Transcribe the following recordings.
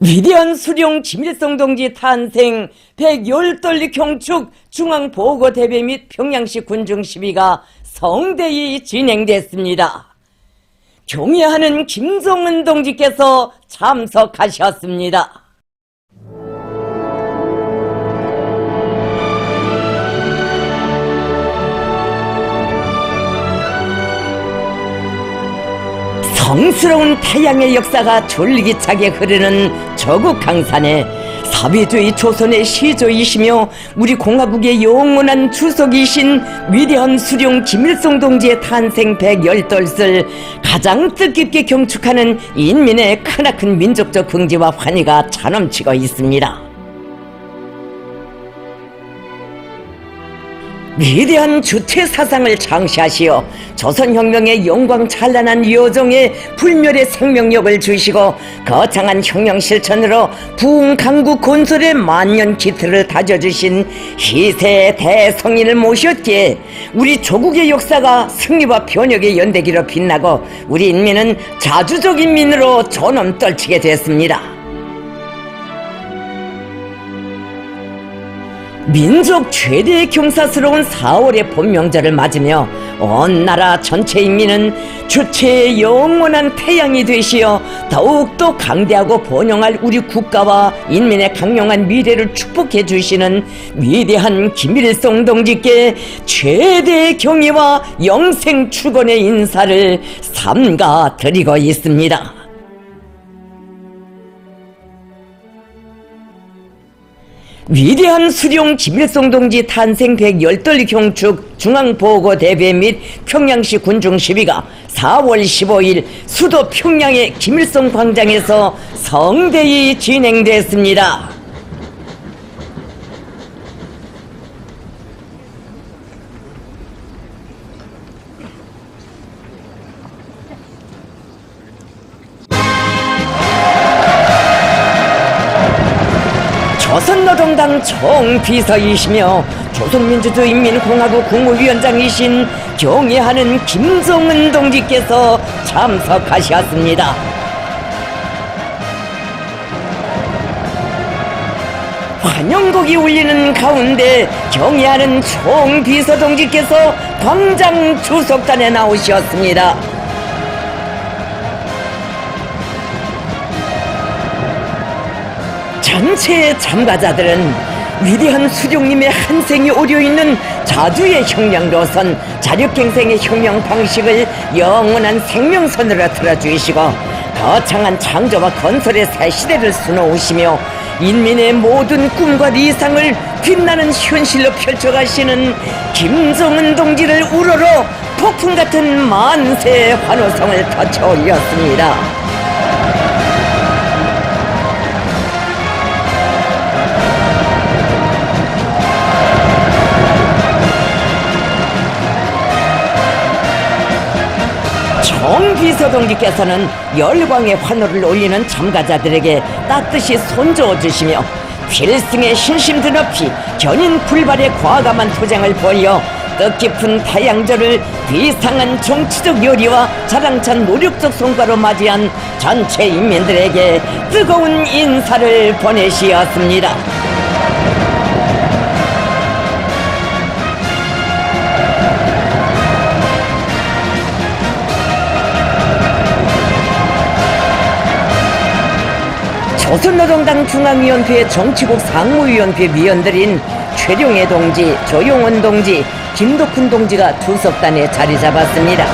위대한 수령 김일성 동지 탄생 110돌리 경축 중앙보고대회 및 평양시 군중 시위가 성대히 진행됐습니다. 경애하는 김정은 동지께서 참석하셨습니다. 성스러운 태양의 역사가 졸기차게 흐르는 저국 강산에 사회주의 조선의 시조이시며 우리 공화국의 영원한 주석이신 위대한 수령 김일성 동지의 탄생 110돌을 가장 뜻깊게 경축하는 인민의 크나큰 민족적 긍지와 환희가 차넘치고 있습니다. 위대한 주체 사상을 창시하시어 조선혁명의 영광 찬란한 여정에 불멸의 생명력을 주시고 거창한 혁명 실천으로 부흥 강국 건설의 만년 기틀을 다져주신 희세의 대성인을 모셨기에 우리 조국의 역사가 승리와 변혁의 연대기로 빛나고 우리 인민은 자주적 인민으로 존엄 떨치게 됐습니다. 민족 최대의 경사스러운 4월의 봄명절을 맞으며 온 나라 전체 인민은 주체의 영원한 태양이 되시어 더욱더 강대하고 번영할 우리 국가와 인민의 강력한 미래를 축복해 주시는 위대한 김일성 동지께 최대의 경의와 영생 축원의 인사를 삼가 드리고 있습니다. 위대한 수령 김일성 동지 탄생 110돌 경축 중앙보고대회 및 평양시 군중 시위가 4월 15일 수도 평양의 김일성 광장에서 성대히 진행됐습니다. 조선노동당 총비서이시며 조선민주주의인민공화국 국무위원장이신 경애하는 김정은 동지께서 참석하셨습니다. 환영곡이 울리는 가운데 경애하는 총비서 동지께서 광장 주석단에 나오셨습니다. 전체 참가자들은 위대한 수령님의 한 생이 오려있는 자주의 혁명 노선, 자력갱생의 혁명 방식을 영원한 생명선으로 틀어주시고 거창한 창조와 건설의 새 시대를 수놓으시며 인민의 모든 꿈과理想을 빛나는 현실로 펼쳐가시는 김정은 동지를 우러러 폭풍 같은 만세 환호성을 터쳐 올렸습니다. 총비서 동지께서는 열광의 환호를 올리는 참가자들에게 따뜻이 손저어 주시며 필승의 신심 드높이 견인 불발의 과감한 투쟁을 벌여 뜻깊은 태양절을 비상한 정치적 요리와 자랑찬 노력적 성과로 맞이한 전체 인민들에게 뜨거운 인사를 보내시었습니다. 조선노동당 중앙위원회 정치국 상무위원회 위원들인 최룡해 동지, 조용원 동지, 김덕훈 동지가 주석단에 자리 잡았습니다.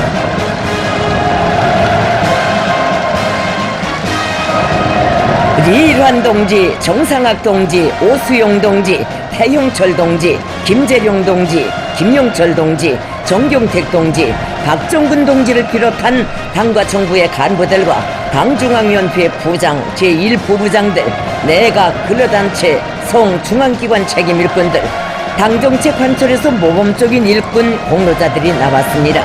리일환 동지, 정상학 동지, 오수용 동지, 태형철 동지, 김재룡 동지, 김용철 동지, 정경택 동지, 박정근 동지를 비롯한 당과 정부의 간부들과 당중앙위원회 부장, 제1부부장들, 내각, 근로단체, 성중앙기관 책임 일꾼들, 당정책 관철에서 모범적인 일꾼 공로자들이 나왔습니다.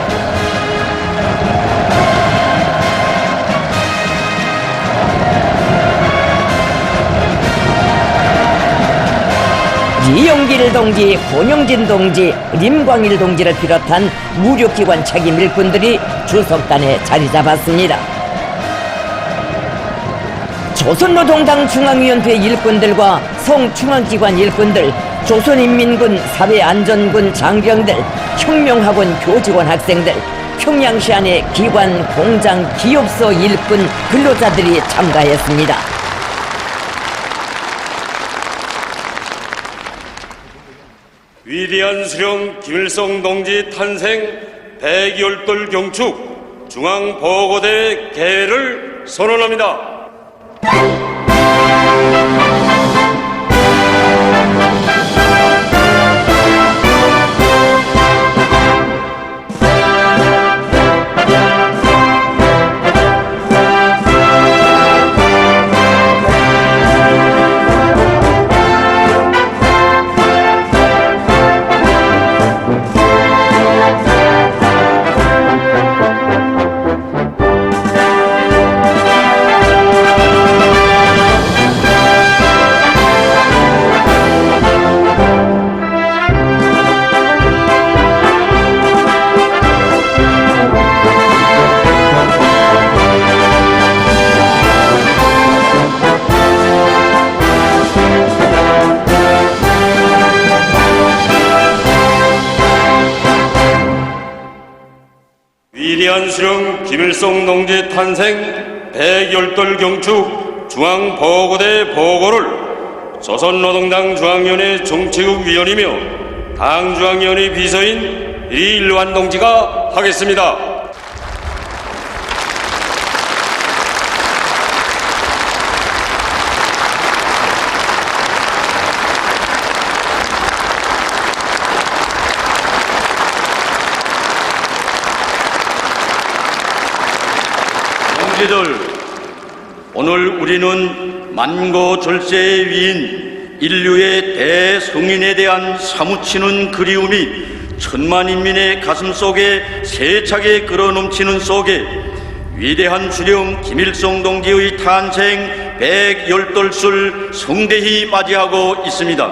이영길 동지, 권영진 동지, 림광일 동지를 비롯한 무력기관 책임 일꾼들이 주석단에 자리 잡았습니다. 조선노동당 중앙위원회 일꾼들과 성중앙기관 일꾼들, 조선인민군 사회안전군 장병들, 혁명학원 교직원 학생들, 평양시 안의 기관, 공장, 기업소 일꾼 근로자들이 참가했습니다. 위대한 수령 김일성 동지 탄생 100열돌 경축 중앙보고대 개회를 선언합니다. 위대한 수령 김일성 동지 탄생 100열돌 경축 중앙보고대 보고를 조선노동당 중앙위원회 정치국 위원이며 당 중앙위원회 비서인 이일환 동지가 하겠습니다. 오늘 우리는 만고절세의 위인 인류의 대성인에 대한 사무치는 그리움이 천만 인민의 가슴 속에 세차게 끌어넘치는 속에 위대한 수령 김일성 동지의 탄생 100열돌을 성대히 맞이하고 있습니다.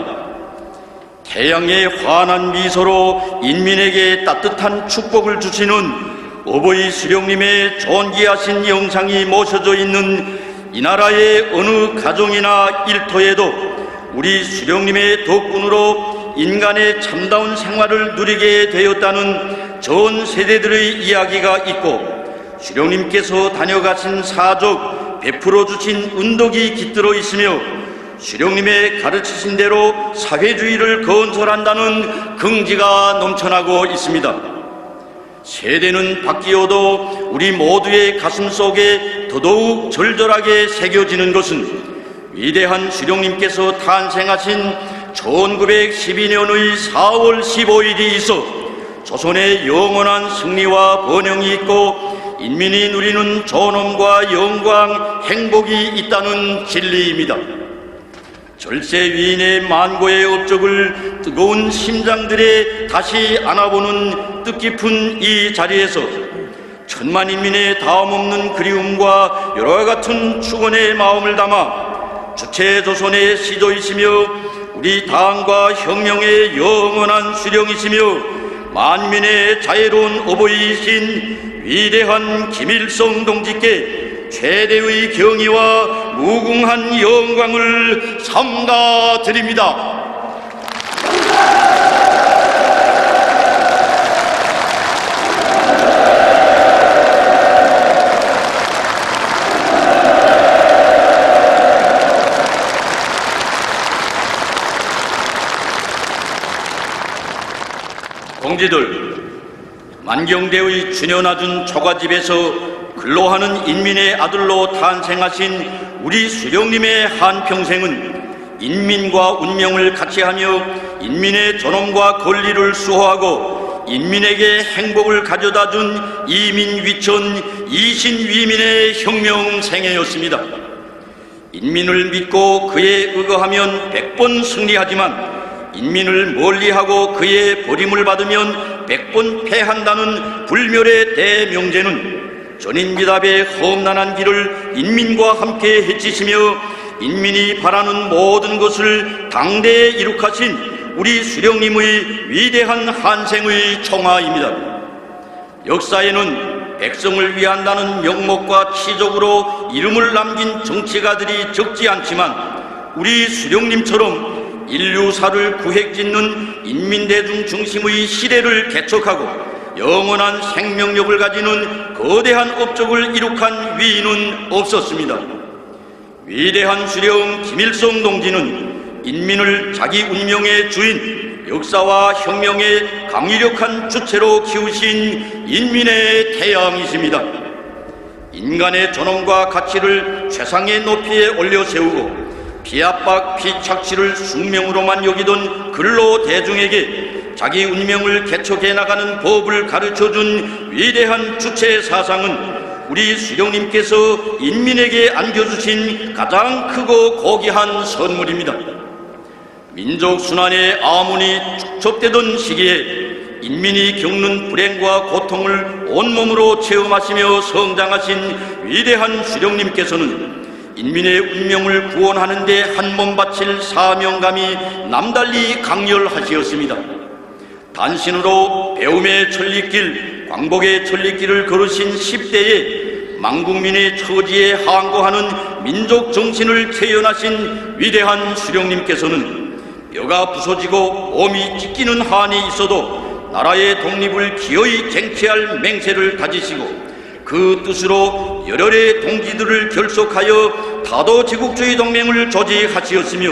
태양의 환한 미소로 인민에게 따뜻한 축복을 주시는 어버이 수령님의 존귀하신 영상이 모셔져 있는 이 나라의 어느 가정이나 일터에도 우리 수령님의 덕분으로 인간의 참다운 생활을 누리게 되었다는 전 세대들의 이야기가 있고 수령님께서 다녀가신 사적, 베풀어 주신 은덕이 깃들어 있으며 수령님의 가르치신 대로 사회주의를 건설한다는 긍지가 넘쳐나고 있습니다. 세대는 바뀌어도 우리 모두의 가슴 속에 더더욱 절절하게 새겨지는 것은 위대한 수령님께서 탄생하신 1912년의 4월 15일이 있어 조선의 영원한 승리와 번영이 있고 인민이 누리는 존엄과 영광, 행복이 있다는 진리입니다. 절세 위인의 만고의 업적을 뜨거운 심장들에 다시 안아보는 뜻깊은 이 자리에서 천만 인민의 다음없는 그리움과 여러 같은 축원의 마음을 담아 주체 조선의 시조이시며 우리 당과 혁명의 영원한 수령이시며 만민의 자애로운 어버이이신 위대한 김일성 동지께 최대의 경의와 무궁한 영광을 삼가 드립니다. 동지들, 만경대의 준현아준 초가집에서 근로하는 인민의 아들로 탄생하신 우리 수령님의 한평생은 인민과 운명을 같이하며 인민의 존엄과 권리를 수호하고 인민에게 행복을 가져다준 이민위천 이신위민의 혁명생애였습니다. 인민을 믿고 그에 의거하면 100번 승리하지만 인민을 멀리하고 그의 버림을 받으면 100번 패한다는 불멸의 대명제는 전인미답의 험난한 길을 인민과 함께 헤치시며 인민이 바라는 모든 것을 당대에 이룩하신 우리 수령님의 위대한 한생의 총화입니다. 역사에는 백성을 위한다는 명목과 치적으로 이름을 남긴 정치가들이 적지 않지만 우리 수령님처럼 인류사를 구획짓는 인민대중 중심의 시대를 개척하고 영원한 생명력을 가지는 거대한 업적을 이룩한 위인은 없었습니다. 위대한 수령 김일성 동지는 인민을 자기 운명의 주인, 역사와 혁명의 강력한 주체로 키우신 인민의 태양이십니다. 인간의 존엄과 가치를 최상의 높이에 올려 세우고 피압박 피착취를 숙명으로만 여기던 근로 대중에게 자기 운명을 개척해 나가는 법을 가르쳐준 위대한 주체 사상은 우리 수령님께서 인민에게 안겨주신 가장 크고 고귀한 선물입니다. 민족 순환의 아문이 축적되던 시기에 인민이 겪는 불행과 고통을 온몸으로 체험하시며 성장하신 위대한 수령님께서는 인민의 운명을 구원하는 데 한 몸 바칠 사명감이 남달리 강렬하시었습니다. 단신으로 배움의 천리길, 광복의 천리길을 걸으신 10대에 만국민의 처지에 항거하는 민족 정신을 체현하신 위대한 수령님께서는 뼈가 부서지고 몸이 찢기는 한이 있어도 나라의 독립을 기어이 쟁취할 맹세를 가지시고 그 뜻으로 열혈의 동지들을 결속하여 다도제국주의 동맹을 조직하시었으며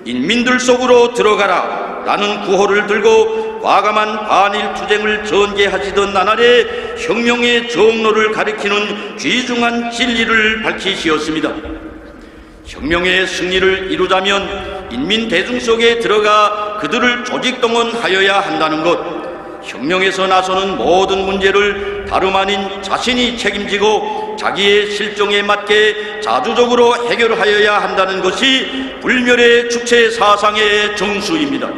인민들 속으로 들어가라 라는 구호를 들고 과감한 반일투쟁을 전개하시던 나날의 혁명의 정로를 가리키는 귀중한 진리를 밝히시었습니다. 혁명의 승리를 이루자면 인민 대중 속에 들어가 그들을 조직동원하여야 한다는 것, 혁명에서 나서는 모든 문제를 다름 아닌 자신이 책임지고 자기의 실정에 맞게 자주적으로 해결하여야 한다는 것이 불멸의 주체 사상의 정수입니다.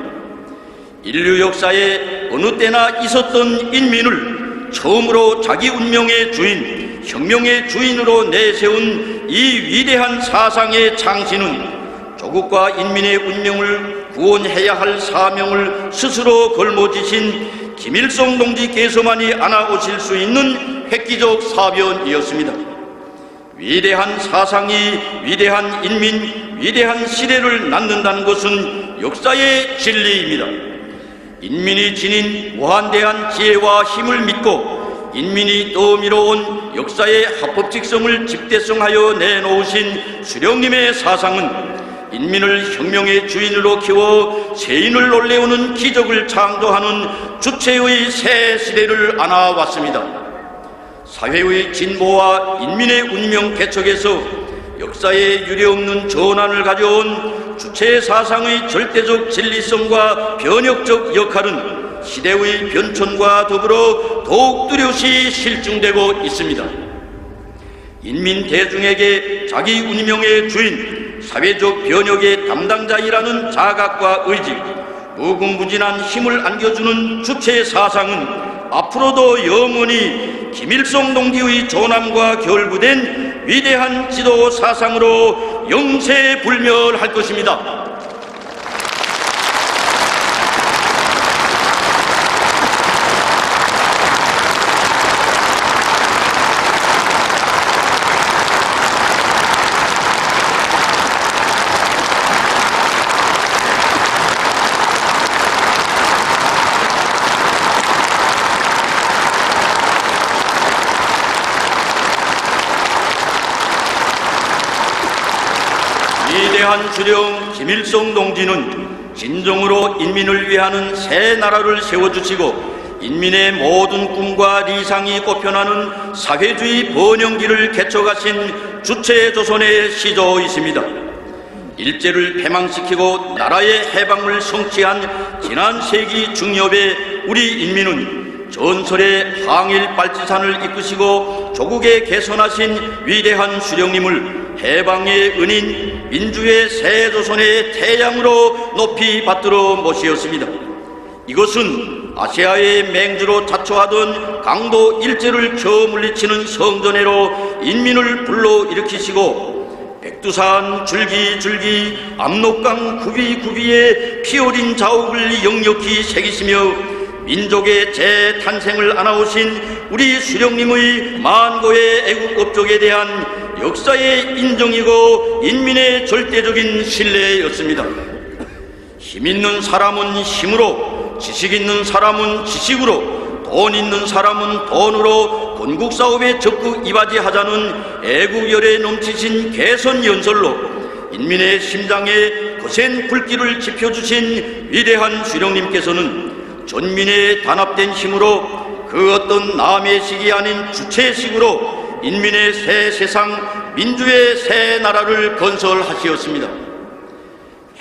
인류 역사에 어느 때나 있었던 인민을 처음으로 자기 운명의 주인, 혁명의 주인으로 내세운 이 위대한 사상의 창시는 조국과 인민의 운명을 구원해야 할 사명을 스스로 걸머지신 김일성 동지께서만이 안아오실 수 있는 획기적 사변이었습니다. 위대한 사상이 위대한 인민, 위대한 시대를 낳는다는 것은 역사의 진리입니다. 인민이 지닌 무한대한 지혜와 힘을 믿고 인민이 떠밀어온 역사의 합법직성을 집대성하여 내놓으신 수령님의 사상은 인민을 혁명의 주인으로 키워 세인을 놀래우는 기적을 창조하는 주체의 새 시대를 안아왔습니다. 사회의 진보와 인민의 운명 개척에서 역사에 유례없는 전환을 가져온 주체 사상의 절대적 진리성과 변혁적 역할은 시대의 변천과 더불어 더욱 뚜렷이 실증되고 있습니다. 인민 대중에게 자기 운명의 주인, 사회적 변혁의 담당자이라는 자각과 의지, 무궁무진한 힘을 안겨주는 주체 사상은 앞으로도 영원히 김일성 동지의 존함과 결부된 위대한 지도 사상으로 영세불멸할 것입니다. 위대한 수령 김일성 동지는 진정으로 인민을 위하는 새 나라를 세워주시고 인민의 모든 꿈과理想이 꼽혀나는 사회주의 번영기를 개척하신 주체 조선의 시조이십니다. 일제를 패망시키고 나라의 해방을 성취한 지난 세기 중엽에 우리 인민은 전설의 항일 발지산을 이끄시고 조국에 개선하신 위대한 수령님을 해방의 은인, 민주의 새 조선의 태양으로 높이 받들어 모시었습니다. 이것은 아시아의 맹주로 자초하던 강도 일제를 저 물리치는 성전회로 인민을 불러일으키시고 백두산 줄기줄기 압록강 구비구비에 피어린 자욱을 역력히 새기시며 민족의 재탄생을 안아오신 우리 수령님의 만고의 애국 업적에 대한 역사의 인정이고 인민의 절대적인 신뢰였습니다. 힘 있는 사람은 힘으로, 지식 있는 사람은 지식으로, 돈 있는 사람은 돈으로 건국사업에 적극 이바지하자는 애국열에 넘치신 개선연설로 인민의 심장에 거센 불길을 지펴주신 위대한 수령님께서는 전민의 단합된 힘으로 그 어떤 남의 식이 아닌 주체식으로 인민의 새 세상, 민주의 새 나라를 건설하시었습니다.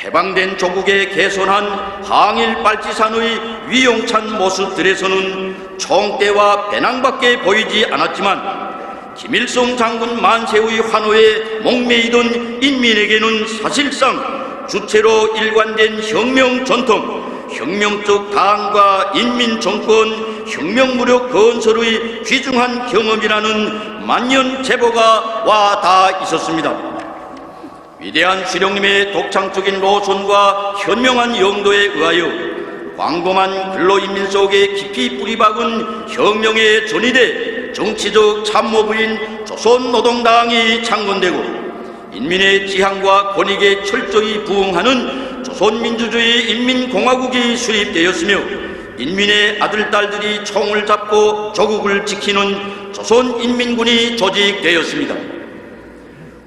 해방된 조국에 개선한 항일 빨치산의 위용찬 모습들에서는 총대와 배낭밖에 보이지 않았지만 김일성 장군 만세의 환호에 목매이던 인민에게는 사실상 주체로 일관된 혁명 전통, 혁명적 당과 인민정권, 혁명무력 건설의 귀중한 경험이라는 만년 제보가 와 닿아 있었습니다. 위대한 수령님의 독창적인 노선과 현명한 영도에 의하여 광범한 근로인민 속에 깊이 뿌리박은 혁명의 전위대 정치적 참모부인 조선노동당이 창건되고 인민의 지향과 권익에 철저히 부응하는 조선민주주의 인민공화국이 수립되었으며 인민의 아들, 딸들이 총을 잡고 조국을 지키는 조선인민군이 조직되었습니다.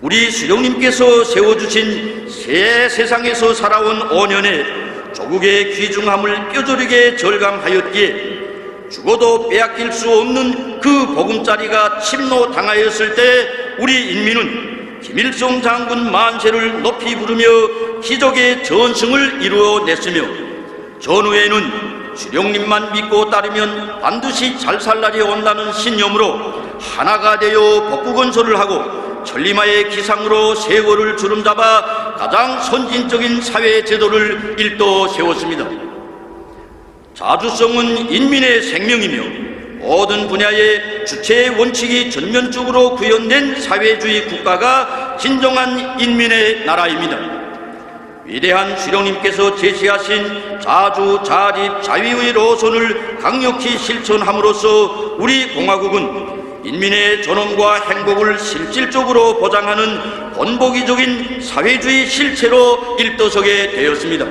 우리 수령님께서 세워주신 새 세상에서 살아온 5년에 조국의 귀중함을 뼈저리게 절감하였기에 죽어도 빼앗길 수 없는 그 보금자리가 침노당하였을 때 우리 인민은 김일성 장군 만세를 높이 부르며 기적의 전승을 이루어냈으며 전후에는 수령님만 믿고 따르면 반드시 잘 살 날이 온다는 신념으로 하나가 되어 복구건설을 하고 천리마의 기상으로 세월을 주름잡아 가장 선진적인 사회 제도를 일도 세웠습니다. 자주성은 인민의 생명이며 모든 분야의 주체의 원칙이 전면적으로 구현된 사회주의 국가가 진정한 인민의 나라입니다. 위대한 수령님께서 제시하신 자주, 자립, 자위의 노선을 강력히 실천함으로써 우리 공화국은 인민의 존엄과 행복을 실질적으로 보장하는 본보기적인 사회주의 실체로 일떠서게 되었습니다.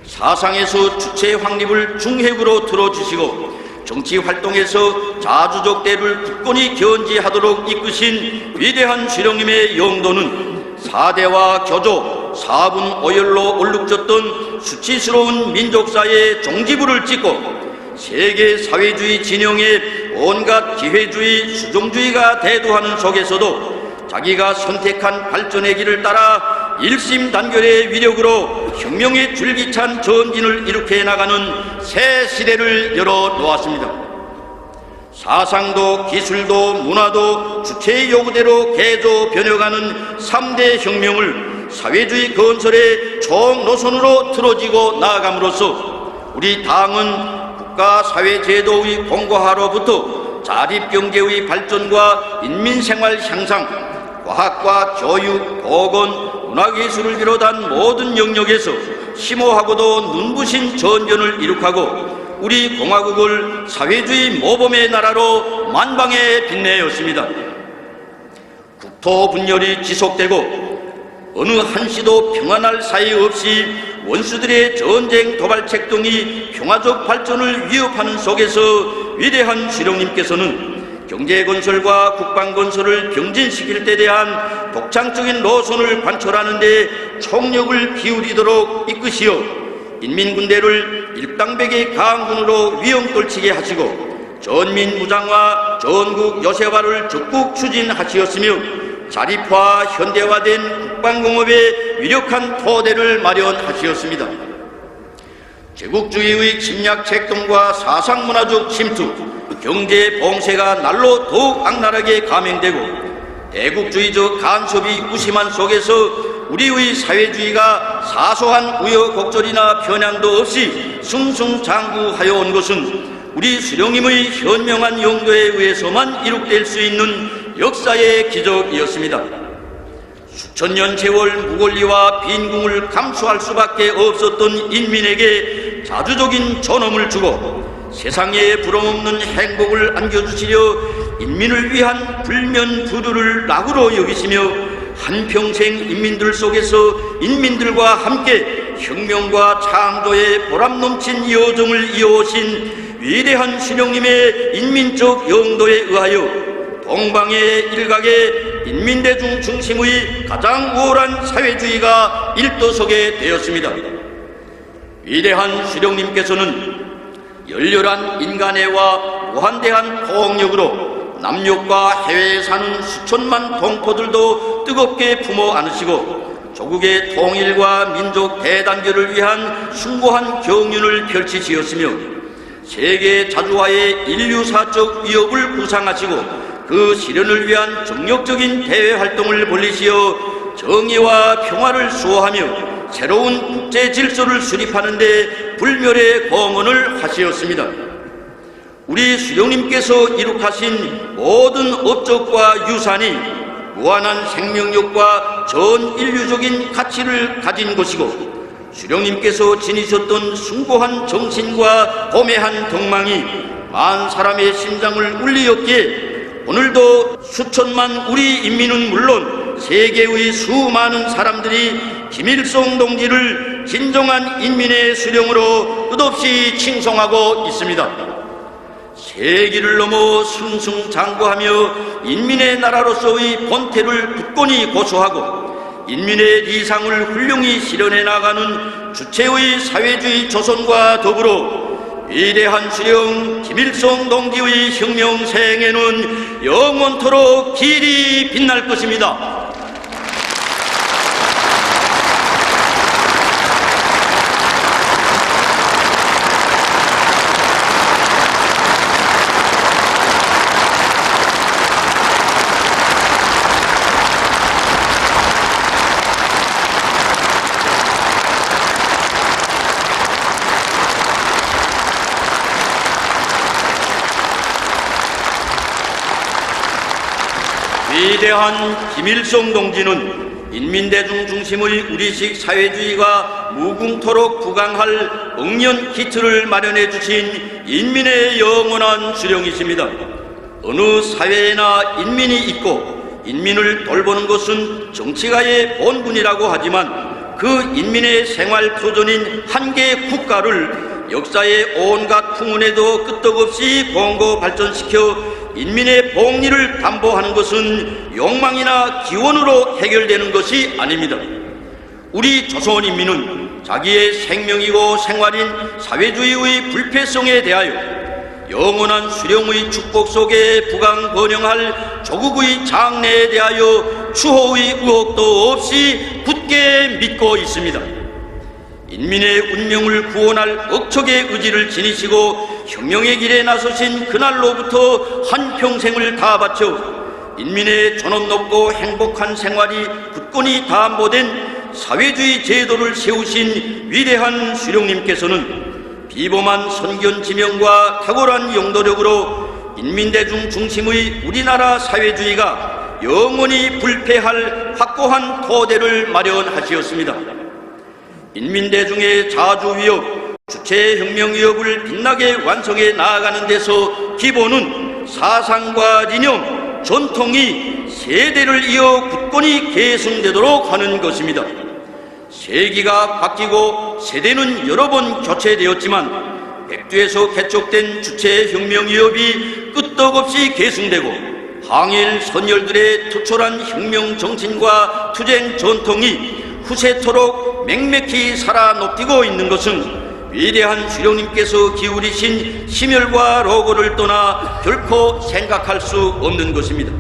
사상에서 주체 확립을 중핵으로 틀어주시고 정치활동에서 자주적 대를 굳건히 견지하도록 이끄신 위대한 수령님의 영도는 사대와 교조, 사분오열로 얼룩졌던 수치스러운 민족사의 종지부를 찍고 세계 사회주의 진영에 온갖 기회주의, 수종주의가 대두하는 속에서도 자기가 선택한 발전의 길을 따라 일심단결의 위력으로 혁명의 줄기찬 전진을 일으켜 나가는 새 시대를 열어놓았습니다. 사상도 기술도 문화도 주체의 요구대로 개조 변혁하는 3대 혁명을 사회주의 건설의 총노선으로 틀어지고 나아감으로써 우리 당은 국가 사회제도의 공고화로부터 자립경제의 발전과 인민생활 향상, 과학과 교육, 보건, 문화예술을 비롯한 모든 영역에서 심오하고도 눈부신 전전을 이룩하고 우리 공화국을 사회주의 모범의 나라로 만방에 빛내었습니다. 국토 분열이 지속되고 어느 한시도 평안할 사이 없이 원수들의 전쟁 도발책 등이 평화적 발전을 위협하는 속에서 위대한 수령님께서는 경제건설과 국방건설을 병진시킬 때 대한 독창적인 노선을 관철하는 데 총력을 기울이도록 이끄시어 인민군대를 일당백의 강군으로 위험떨치게 하시고 전민무장화, 전국 요새화를 적극 추진하시었으며 자립화, 현대화된 국방공업의 위력한 토대를 마련하시었습니다. 제국주의의 침략책 등과 사상문화적 침투, 경제 봉쇄가 날로 더욱 악랄하게 감행되고 애국주의적 간섭이 무심한 속에서 우리의 사회주의가 사소한 우여곡절이나 편향도 없이 승승장구하여 온 것은 우리 수령님의 현명한 용도에 의해서만 이룩될 수 있는 역사의 기적이었습니다. 수천 년 세월 무권리와 빈궁을 감수할 수밖에 없었던 인민에게 자주적인 존엄을 주고 세상에 부러움없는 행복을 안겨주시려 인민을 위한 불면부두를 낙으로 여기시며 한평생 인민들 속에서 인민들과 함께 혁명과 창조의 보람 넘친 여정을 이어오신 위대한 수령님의 인민적 영도에 의하여 동방의 일각에 인민대중 중심의 가장 우월한 사회주의가 일도서게 되었습니다. 위대한 수령님께서는 열렬한 인간애와 무한대한 포옹력으로 남녘과 해외에 사는 수천만 동포들도 뜨겁게 품어 안으시고 조국의 통일과 민족 대단결을 위한 숭고한 경륜을 펼치시었으며 세계 자주화의 인류사적 위협을 구상하시고 그 실현을 위한 정력적인 대외활동을 벌리시어 정의와 평화를 수호하며 새로운 국제 질서를 수립하는 데 불멸의 공헌을 하시었습니다. 우리 수령님께서 이룩하신 모든 업적과 유산이 무한한 생명력과 전 인류적인 가치를 가진 것이고 수령님께서 지니셨던 숭고한 정신과 고매한 덕망이 만 사람의 심장을 울리었기에 오늘도 수천만 우리 인민은 물론 세계의 수많은 사람들이 김일성 동지를 진정한 인민의 수령으로 끝없이 칭송하고 있습니다. 세기를 넘어 승승장구하며 인민의 나라로서의 본태를 굳건히 고수하고 인민의 리상을 훌륭히 실현해 나가는 주체의 사회주의 조선과 더불어 위대한 수령 김일성 동지의 혁명생애는 영원토록 길이 빛날 것입니다. 위대한 김일성 동지는 인민대중 중심의 우리식 사회주의가 무궁토록 부강할 억년 기틀을 마련해 주신 인민의 영원한 수령이십니다. 어느 사회에나 인민이 있고 인민을 돌보는 것은 정치가의 본분이라고 하지만 그 인민의 생활 터전인 한 개의 국가를 역사의 온갖 풍운에도 끄떡없이 공고 발전시켜 인민의 복리를 담보하는 것은 욕망이나 기원으로 해결되는 것이 아닙니다. 우리 조선인민은 자기의 생명이고 생활인 사회주의의 불패성에 대하여 영원한 수령의 축복 속에 부강번영할 조국의 장래에 대하여 추호의 의혹도 없이 굳게 믿고 있습니다. 인민의 운명을 구원할 억척의 의지를 지니시고 혁명의 길에 나서신 그날로부터 한평생을 다 바쳐 인민의 존엄 높고 행복한 생활이 굳건히 담보된 사회주의 제도를 세우신 위대한 수령님께서는 비범한 선견지명과 탁월한 영도력으로 인민대중 중심의 우리나라 사회주의가 영원히 불패할 확고한 토대를 마련하시었습니다. 인민대중의 자주위협, 주체혁명위협을 빛나게 완성해 나아가는 데서 기본은 사상과 이념, 전통이 세대를 이어 굳건히 계승되도록 하는 것입니다. 세기가 바뀌고 세대는 여러 번 교체되었지만 백두에서 개척된 주체혁명위협이 끄떡없이 계승되고 항일 선열들의 투철한 혁명 정신과 투쟁 전통이 후세토록 맹맥히 살아높이고 있는 것은 위대한 수령님께서 기울이신 심혈과 로고를 떠나 결코 생각할 수 없는 것입니다.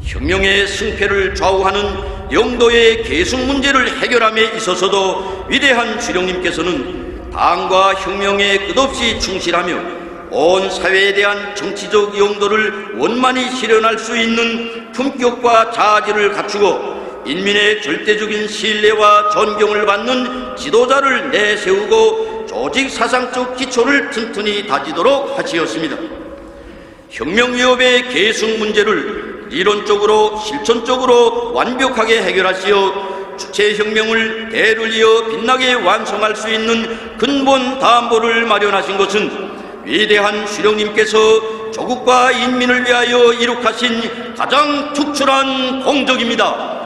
혁명의 승패를 좌우하는 영도의 계승 문제를 해결함에 있어서도 위대한 수령님께서는 당과 혁명에 끝없이 충실하며 온 사회에 대한 정치적 영도를 원만히 실현할 수 있는 품격과 자질을 갖추고 인민의 절대적인 신뢰와 존경을 받는 지도자를 내세우고 조직 사상적 기초를 튼튼히 다지도록 하시었습니다. 혁명위협의 계승 문제를 이론적으로 실천적으로 완벽하게 해결하시어 주체혁명을 대를 이어 빛나게 완성할 수 있는 근본 담보를 마련하신 것은 위대한 수령님께서 조국과 인민을 위하여 이룩하신 가장 특출한 공적입니다.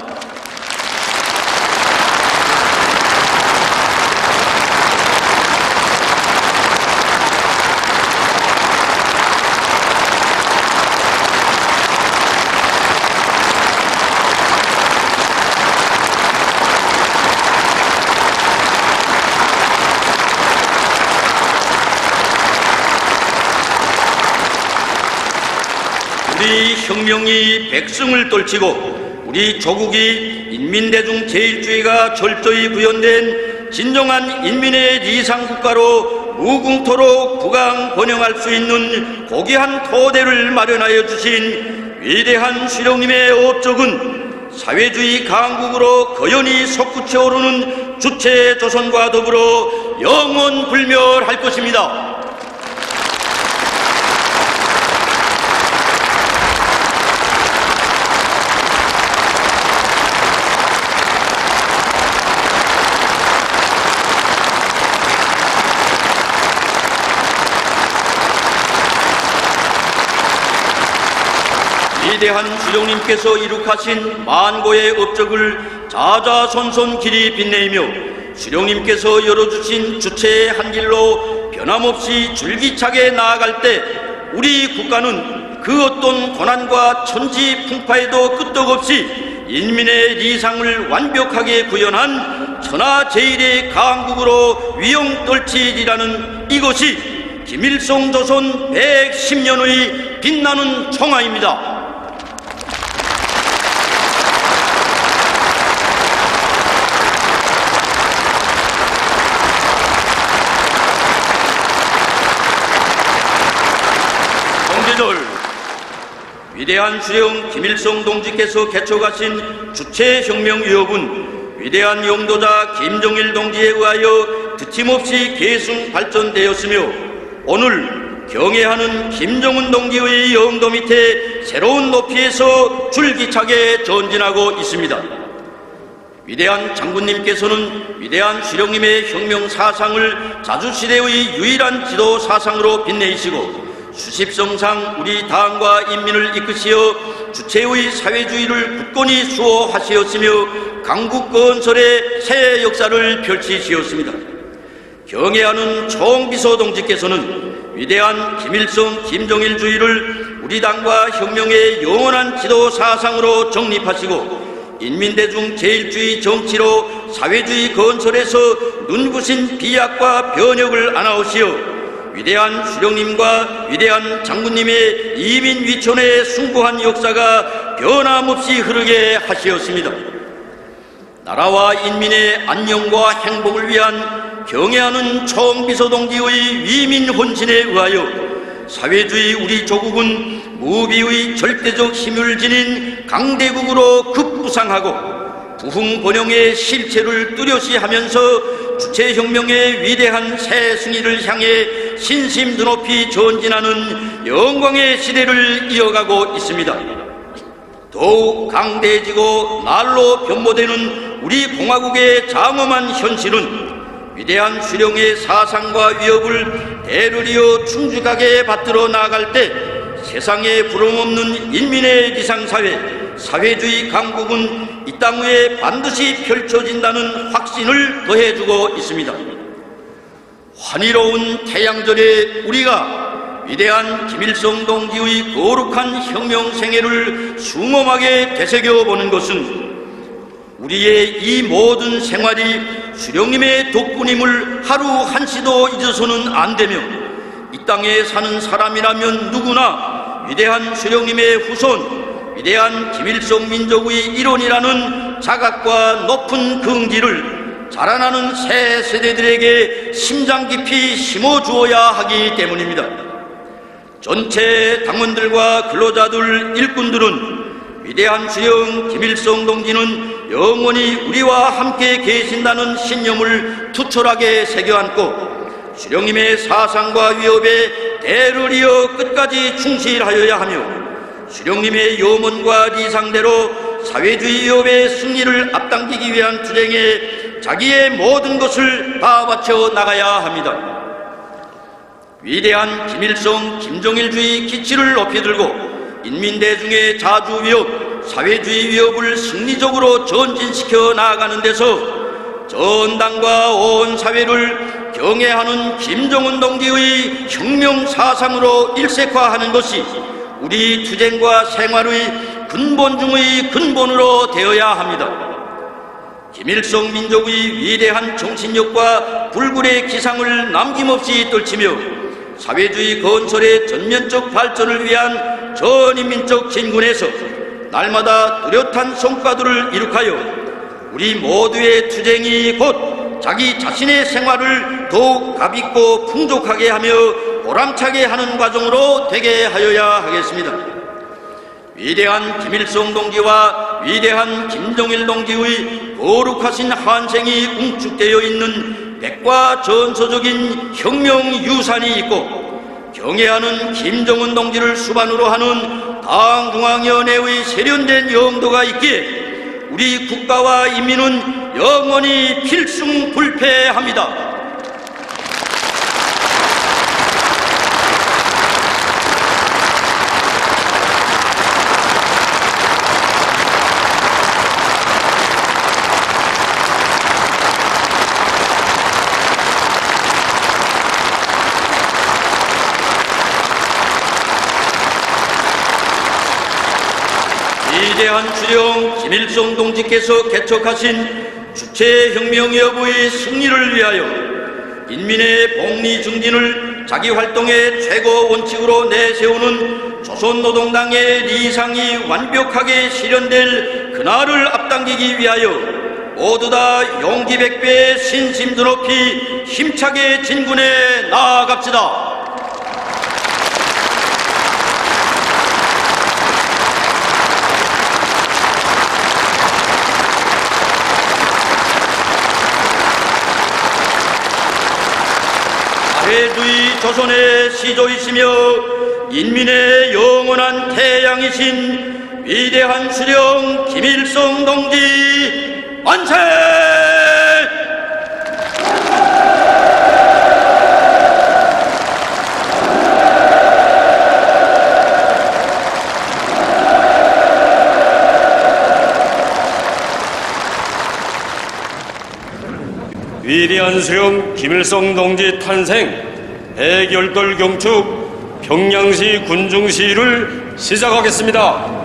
우리 혁명이 백성을 떨치고 우리 조국이 인민대중 제일주의가 철저히 구현된 진정한 인민의 리상국가로 무궁토록 부강 번영할 수 있는 고귀한 토대를 마련하여 주신 위대한 수령님의 업적은 사회주의 강국으로 거연히 솟구쳐 오르는 주체 조선과 더불어 영원불멸할 것입니다. 위대한 수령님께서 이룩하신 만고의 업적을 자자손손 길이 빛내며 수령님께서 열어주신 주체의 한 길로 변함없이 줄기차게 나아갈 때 우리 국가는 그 어떤 고난과 천지풍파에도 끄떡없이 인민의 리상을 완벽하게 구현한 천하제일의 강국으로 위용떨치리라는 이것이 김일성 조선 110년의 빛나는 총화입니다. 위대한 수령 김일성 동지께서 개척하신 주체혁명위협은 위대한 용도자 김정일 동지에 의하여 드침없이 계승 발전되었으며 오늘 경애하는 김정은 동지의 영도 밑에 새로운 높이에서 줄기차게 전진하고 있습니다. 위대한 장군님께서는 위대한 수령님의 혁명 사상을 자주시대의 유일한 지도 사상으로 빛내시고 수십성상 우리 당과 인민을 이끄시어 주체의 사회주의를 굳건히 수호하시었으며 강국 건설의 새 역사를 펼치시었습니다. 경애하는 총비서 동지께서는 위대한 김일성 김정일주의를 우리 당과 혁명의 영원한 지도 사상으로 정립하시고 인민대중 제일주의 정치로 사회주의 건설에서 눈부신 비약과 변혁을 안아오시어 위대한 수령님과 위대한 장군님의 이민위촌의 숭고한 역사가 변함없이 흐르게 하시었습니다. 나라와 인민의 안녕과 행복을 위한 경애하는 총비서동지의 위민혼신에 의하여 사회주의 우리 조국은 무비의 절대적 힘을 지닌 강대국으로 급부상하고 부흥번영의 실체를 뚜렷이 하면서 주체혁명의 위대한 새 승리를 향해 신심 드높이 전진하는 영광의 시대를 이어가고 있습니다. 더욱 강대해지고 날로 변모되는 우리 공화국의 장엄한 현실은 위대한 수령의 사상과 위협을 대를 이어 충직하게 받들어 나아갈 때 세상에 부름없는 인민의 리상사회, 사회주의 강국은 이 땅 위에 반드시 펼쳐진다는 확신을 더해주고 있습니다. 환희로운 태양절에 우리가 위대한 김일성 동지의 거룩한 혁명 생애를 숭엄하게 되새겨보는 것은 우리의 이 모든 생활이 수령님의 덕분임을 하루 한시도 잊어서는 안 되며 이 땅에 사는 사람이라면 누구나 위대한 수령님의 후손, 위대한 김일성 민족의 일원이라는 자각과 높은 긍지를 자라나는 새 세대들에게 심장 깊이 심어주어야 하기 때문입니다. 전체 당원들과 근로자들, 일꾼들은 위대한 수령 김일성 동지는 영원히 우리와 함께 계신다는 신념을 투철하게 새겨안고 수령님의 사상과 위협에 대를 이어 끝까지 충실하여야 하며 수령님의 염원과 리상대로 사회주의 위협의 승리를 앞당기기 위한 투쟁에 자기의 모든 것을 다 바쳐 나가야 합니다. 위대한 김일성, 김정일주의 기치를 높이 들고 인민대중의 자주 위협, 사회주의 위협을 승리적으로 전진시켜 나아가는 데서 전당과 온 사회를 경애하는 김정은 동지의 혁명 사상으로 일색화하는 것이 우리 투쟁과 생활의 근본 중의 근본으로 되어야 합니다. 김일성 민족의 위대한 정신력과 불굴의 기상을 남김없이 떨치며 사회주의 건설의 전면적 발전을 위한 전인민적 진군에서 날마다 뚜렷한 성과들을 이룩하여 우리 모두의 투쟁이 곧 자기 자신의 생활을 더욱 값있고 풍족하게 하며 보람차게 하는 과정으로 되게 하여야 하겠습니다. 위대한 김일성 동지와 위대한 김정일 동지의 거룩하신 한생이 응축되어 있는 백과 전서적인 혁명 유산이 있고 경애하는 김정은 동지를 수반으로 하는 당중앙위원회의 세련된 영도가 있기에 우리 국가와 인민은 영원히 필승불패합니다. 위대한 주령 김일성 동지께서 개척하신 주체혁명여부의 승리를 위하여 인민의 복리 증진을 자기 활동의 최고 원칙으로 내세우는 조선노동당의 리상이 완벽하게 실현될 그날을 앞당기기 위하여 모두 다 용기 백배의 신심도 높이 힘차게 진군해 나아갑시다. 사회주의 조선의 시조이시며 인민의 영원한 태양이신 위대한 수령 김일성 동지 만세! 위대한 수령 김일성 동지 탄생 100열돌 경축 평양시 군중시위를 시작하겠습니다.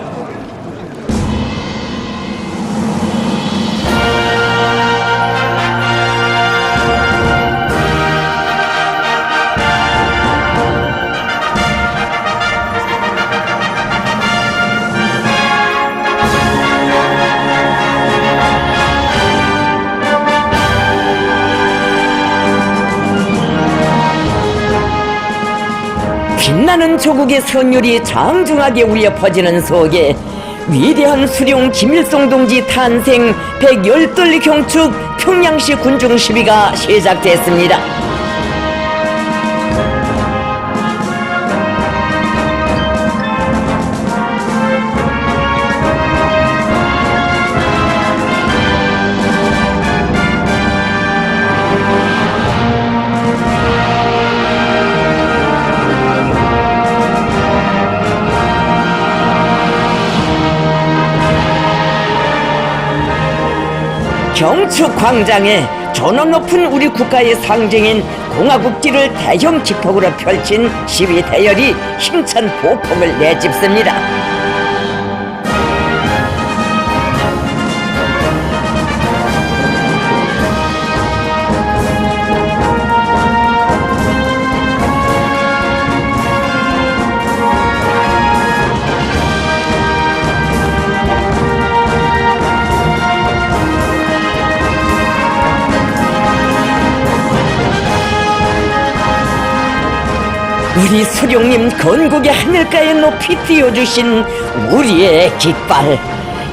빛나는 조국의 선율이 장중하게 울려 퍼지는 속에 위대한 수령 김일성 동지 탄생 110돌 경축 평양시 군중 시위가 시작됐습니다. 경축 광장에 전원 높은 우리 국가의 상징인 공화국기를 대형 기폭으로 펼친 시위 대열이 힘찬 보폭을 내집습니다. 우리 수령님 건국의 하늘가에 높이 띄워주신 우리의 깃발,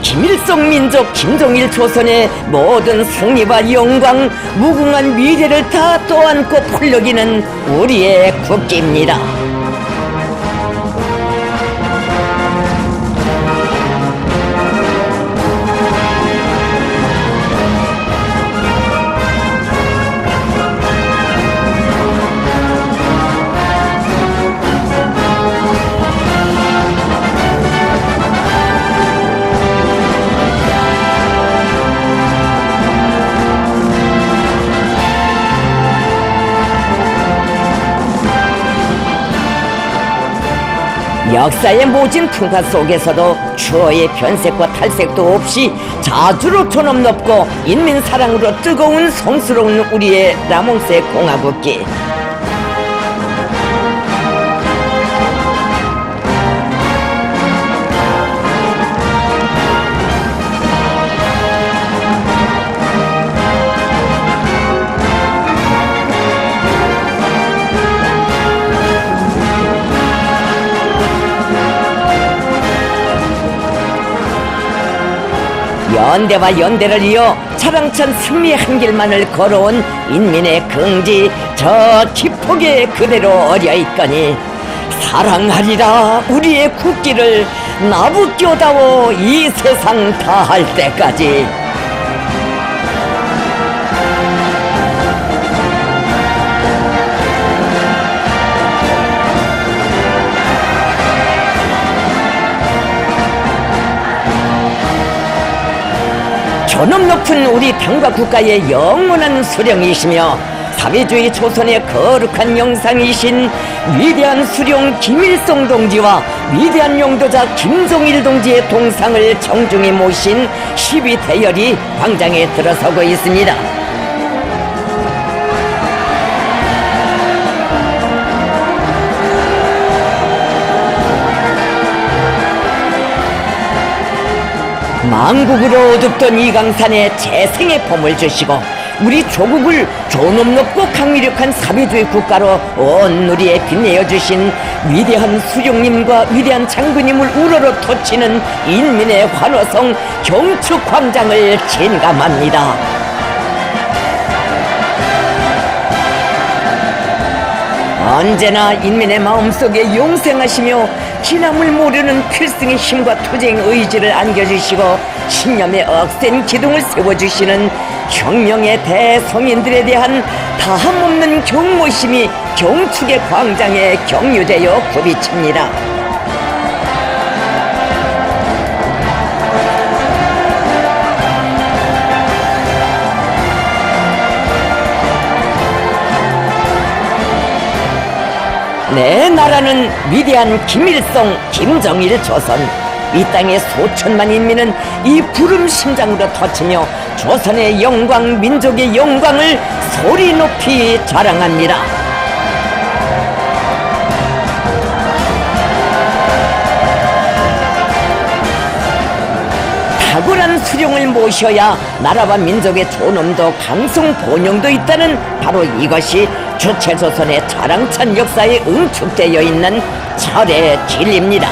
김일성 민족 김정일 조선의 모든 승리와 영광, 무궁한 미래를 다 떠안고 펄럭이는 우리의 국기입니다. 역사의 모진 풍파 속에서도 추억의 변색과 탈색도 없이 자주로 존엄 높고 인민 사랑으로 뜨거운 성스러운 우리의 라몽스의 공화국기. 연대와 연대를 이어 차랑찬 승리의 한 길만을 걸어온 인민의 긍지 저 기폭에 그대로 어려있거니 사랑하리라 우리의 국기를 나부껴다워 이 세상 다할 때까지. 존엄 높은 우리 당과 국가의 영원한 수령이시며 사회주의 조선의 거룩한 영상이신 위대한 수령 김일성 동지와 위대한 용도자 김종일 동지의 동상을 정중히 모신 12대열이 광장에 들어서고 있습니다. 망국으로 어둡던 이강산에 재생의 봄을 주시고 우리 조국을 존엄 높고 강력한 사회주의 국가로 온누리에 빛내어 주신 위대한 수령님과 위대한 장군님을 우러러 터치는 인민의 환호성 경축광장을 진감합니다. 언제나 인민의 마음속에 용생하시며 진함을 모르는 필승의 힘과 투쟁 의지를 안겨주시고 신념의 억센 기둥을 세워주시는 혁명의 대성인들에 대한 다함없는 경모심이 경축의 광장에 경유되어 굽이칩니다. 내 나라는 위대한 김일성, 김정일 조선. 이 땅의 수천만 인민은 이 부름 심장으로 터치며 조선의 영광, 민족의 영광을 소리 높이 자랑합니다. 탁월한 수령을 모셔야 나라와 민족의 존엄도 강성 번영도 있다는 바로 이것이 주체조선의 자랑찬 역사에 응축되어 있는 철의 진리입니다.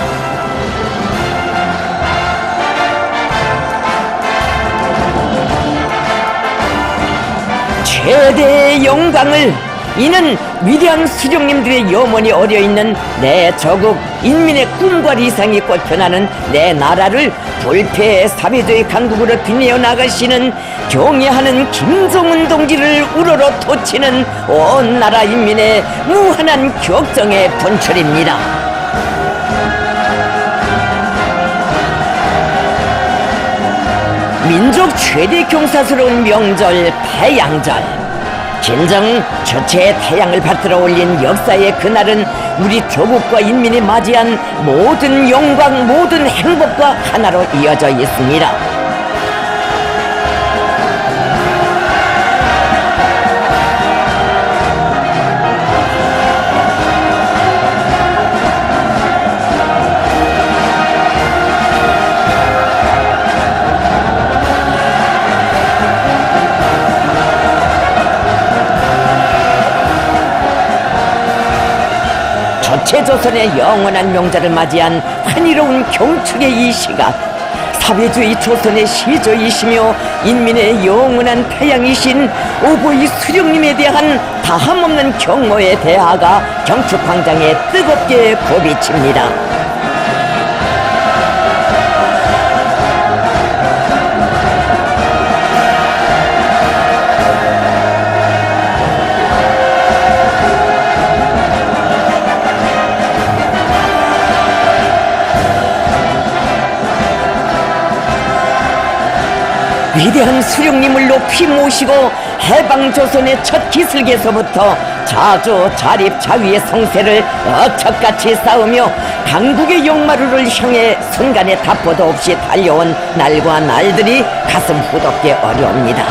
최대의 영광을 이는 위대한 수령님들의 염원이 어려있는 내 저국 인민의 꿈과理想이 꽃펴나는 내 나라를 불패의 사회주의 강국으로 빛내어 나가시는 경애하는 김정은 동지를 우러러 돋치는 온 나라 인민의 무한한 격정의 분출입니다. 민족 최대 경사스러운 명절 태양절. 진정 주체의 태양을 받들어 올린 역사의 그날은 우리 조국과 인민이 맞이한 모든 영광, 모든 행복과 하나로 이어져 있습니다. 주체조선의 영원한 명절을 맞이한 환희로운 경축의 이 시각, 사회주의 조선의 시조이시며 인민의 영원한 태양이신 오보이 수령님에 대한 다함없는 경모의 대하가 경축광장에 뜨겁게 굽이칩니다. 위대한 수령님을 높이 모시고 해방조선의 첫 기슭에서부터 자주 자립 자위의 성세를 억척같이 쌓으며 강국의 용마루를 향해 순간의 답보도 없이 달려온 날과 날들이 가슴 후덥게 어려웁니다.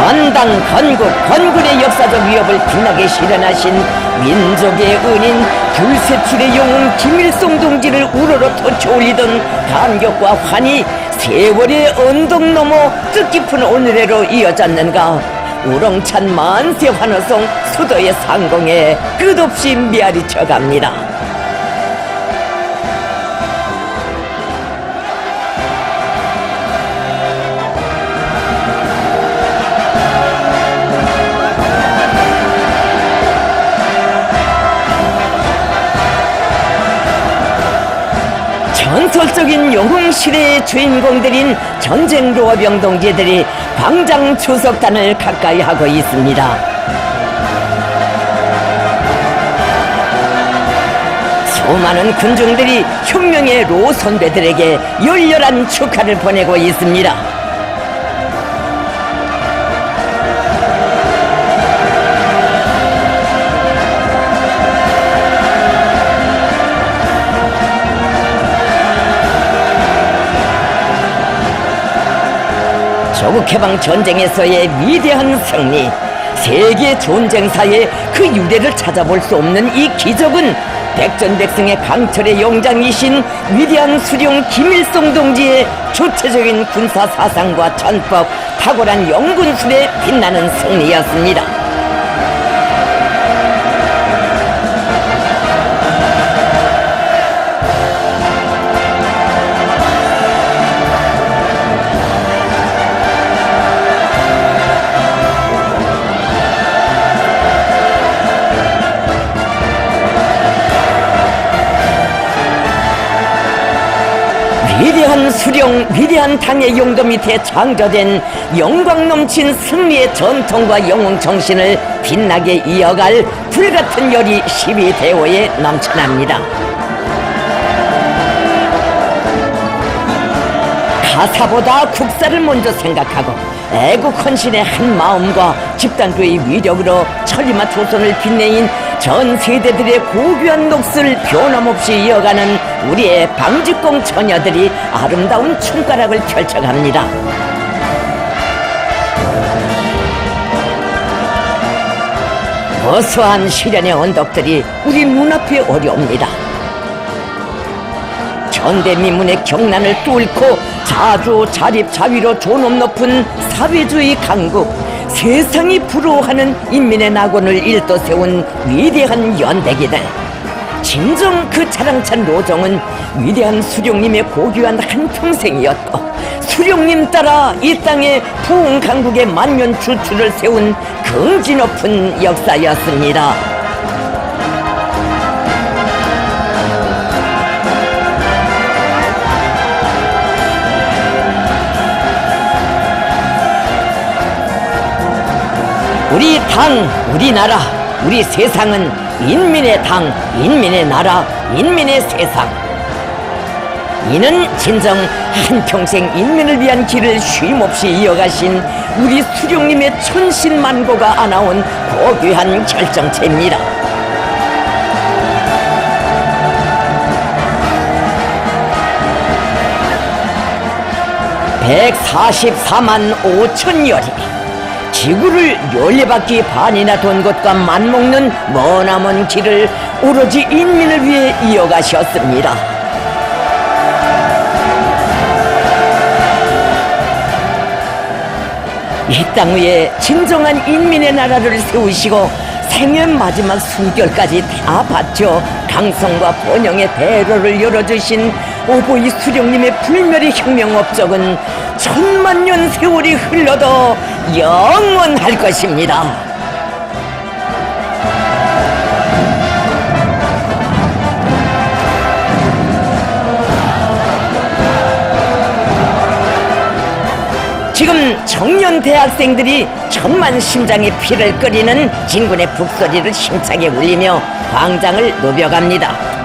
건당, 건국, 건군의 역사적 위협을 빛나게 실현하신 민족의 은인 불세출의 영웅 김일성 동지를 우러러 터쳐올리던 감격과 환희, 세월의 언덕 넘어 뜻깊은 오늘에로 이어졌는가. 우렁찬 만세 환호성 수도의 상공에 끝없이 메아리쳐 갑니다. 전설적인 영웅시대의 주인공들인 전쟁 로어병 동지들이 광장 추석단을 가까이 하고 있습니다. 수많은 군중들이 혁명의 로 선배들에게 열렬한 축하를 보내고 있습니다. 조국해방 전쟁에서의 위대한 승리, 세계 전쟁사의 그 유래를 찾아볼 수 없는 이 기적은 백전백승의 강철의 영장이신 위대한 수령 김일성 동지의 주체적인 군사 사상과 전법, 탁월한 영군술에 빛나는 승리였습니다. 위대한 수령, 위대한 당의 용도 밑에 창조된 영광 넘친 승리의 전통과 영웅 정신을 빛나게 이어갈 불같은 열이 12대호에 넘쳐납니다. 가사보다 국사를 먼저 생각하고 애국 헌신의 한 마음과 집단도의 위력으로 천리마 조선을 빛내인 전 세대들의 고귀한 녹슬 변함없이 이어가는 우리의 방직공 처녀들이 아름다운 춤가락을 펼쳐갑니다. 어수한 시련의 언덕들이 우리 눈앞에 어려옵니다. 전대미문의 경난을 뚫고 자주 자립자위로 존엄 높은 사회주의 강국, 세상이 부러워하는 인민의 낙원을 일떠세운 위대한 연대기들. 진정 그 자랑찬 로정은 위대한 수령님의 고귀한 한평생이었고, 수령님 따라 이 땅에 부흥 강국의 만년 주추를 세운 긍지 높은 역사였습니다. 우리 당, 우리 나라, 우리 세상은 인민의 당, 인민의 나라, 인민의 세상. 이는 진정 한평생 인민을 위한 길을 쉼없이 이어가신 우리 수령님의 천신만고가 안아온 고귀한 결정체입니다. 144만 5천여리, 지구를 열리바퀴 반이나 돈 것과 맞먹는 머나먼 길을 오로지 인민을 위해 이어가셨습니다. 이 땅 위에 진정한 인민의 나라를 세우시고 생애 마지막 숨결까지 다 바쳐 강성과 번영의 대로를 열어주신 오보이 수령님의 불멸의 혁명 업적은 천만년 세월이 흘러도 영원할 것입니다. 지금 청년 대학생들이 천만 심장의 피를 끓이는 진군의 북소리를 힘차게 울리며 광장을 누벼갑니다.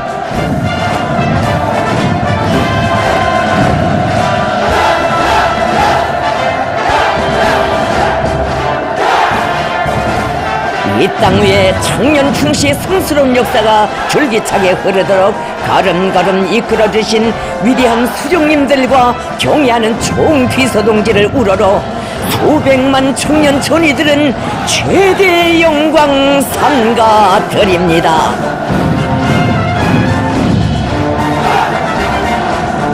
이 땅 위에 청년 충시의 성스러운 역사가 줄기차게 흐르도록 걸음걸음 이끌어주신 위대한 수령님들과 경애하는 총비서동지를 우러러 수백만 청년 전이들은 최대의 영광 삼가드립니다.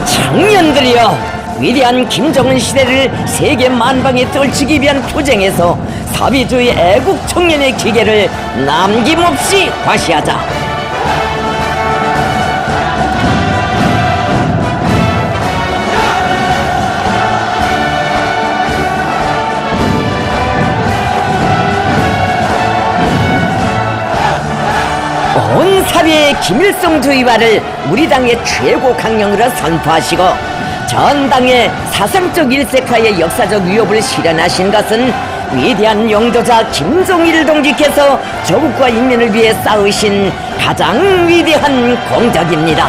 청년들이여, 위대한 김정은 시대를 세계 만방에 떨치기 위한 투쟁에서 사비주의 애국 청년의 기계를 남김없이 과시하자. 온 사회의 김일성주의화를 우리 당의 최고 강령으로 선포하시고 전 당의 사상적 일색화의 역사적 위협을 실현하신 것은 위대한 영도자 김정일 동지께서 조국과 인민을 위해 쌓으신 가장 위대한 공적입니다.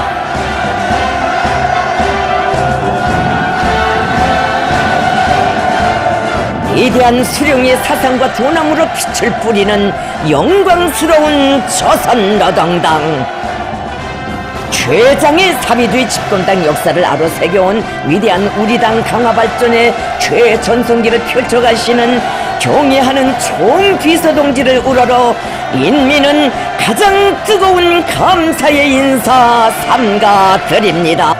위대한 수령의 사상과 존함으로 빛을 뿌리는 영광스러운 조선노동당, 최장의 사비주의 집권당 역사를 아로새겨온 위대한 우리 당 강화 발전의 최전성기를 펼쳐가시는 경애하는 총비서동지를 우러러 인민은 가장 뜨거운 감사의 인사 삼가드립니다.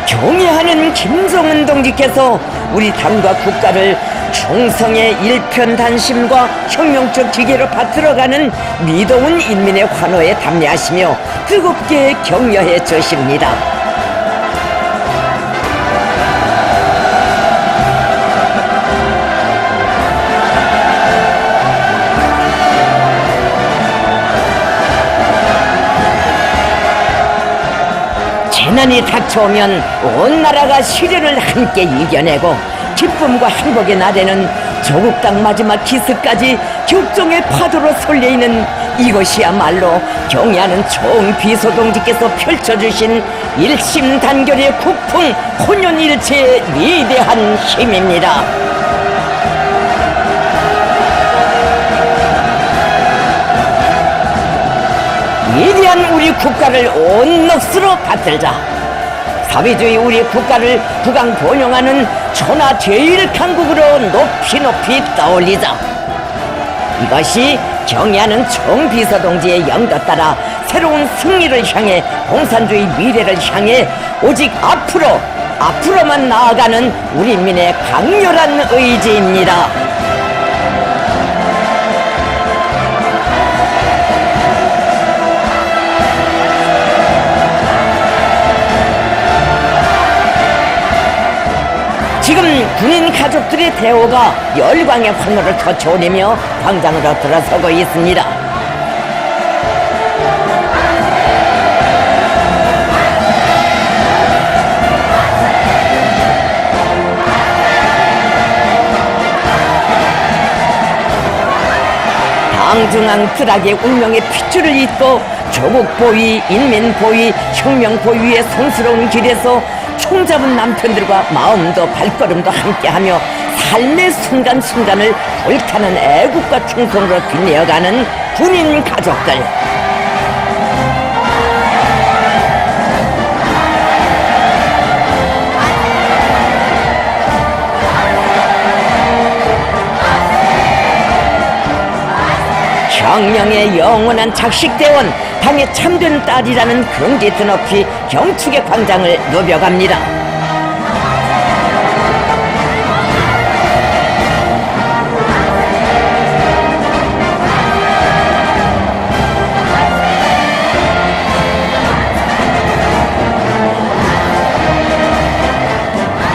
경애하는 김정은 동지께서 우리 당과 국가를 충성의 일편단심과 혁명적 기계로 받들어가는 미더운 인민의 환호에 담례하시며 뜨겁게 격려해 주십니다. 재난이 닥쳐오면 온 나라가 시련을 함께 이겨내고 기쁨과 행복의 날에는 조국 땅 마지막 기습까지 격정의 파도로 설레이는 이것이야말로 경애하는 총비서동지께서 펼쳐주신 일심단결의 국풍 혼연일체의 위대한 힘입니다. 위대한 우리 국가를 온 넋으로 받들자. 사회주의 우리 국가를 국왕 번영하는 천하 제1강국으로 높이 높이 떠올리자. 이것이 경애하는 총비서동지의 영도 따라 새로운 승리를 향해 공산주의 미래를 향해 오직 앞으로만 나아가는 우리 민의 강렬한 의지입니다. 지금 군인 가족들의 대호가 열광의 환호를 터쳐오리며 광장으로 들어서고 있습니다. 당중앙 트락의 운명의 핏줄을 잇고 조국 보위, 인민 보위, 혁명 보위의 성스러운 길에서 총잡은 남편들과 마음도 발걸음도 함께하며 삶의 순간순간을 불타는 애국과 충성으로 빛내어가는 군인 가족들. 혁명의 영원한 작식대원, 당의 참된 딸이라는 긍지 드높이 경축의 광장을 누벼갑니다.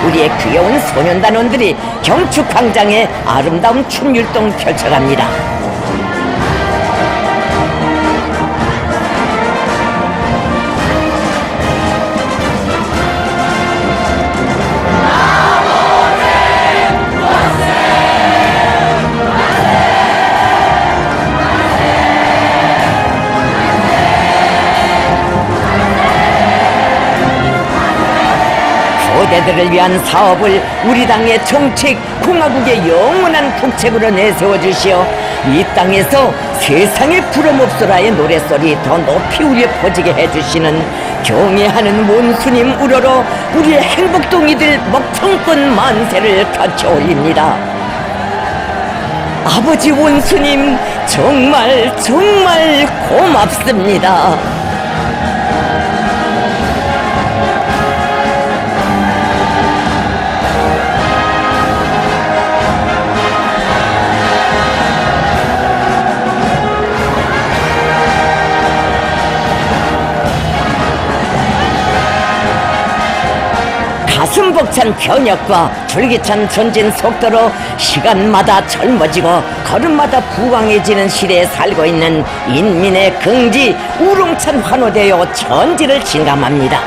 우리의 귀여운 소년단원들이 경축 광장에 아름다운 춤율동 펼쳐갑니다. 후대들을 위한 사업을 우리 당의 정책, 공화국의 영원한 국책으로 내세워 주시어 이 땅에서 세상의 부름없소라의 노랫소리 더 높이 울려 퍼지게 해주시는 경애하는 원수님 우러러 우리의 행복동이들 먹청껏 만세를 같이 올립니다. 아버지 원수님 정말 정말 고맙습니다. 가슴 벅찬 변혁과 줄기찬 전진 속도로 시간마다 젊어지고 걸음마다 부강해지는 시대에 살고 있는 인민의 긍지 우롱찬 환호되어 전지를 진감합니다.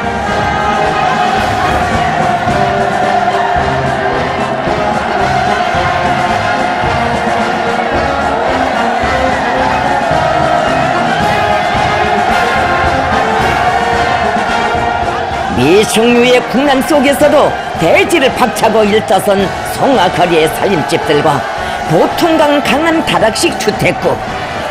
미중류의 국난 속에서도 대지를 박차고 일터선 송화거리의 살림집들과 보통강 강한 다락식 주택구,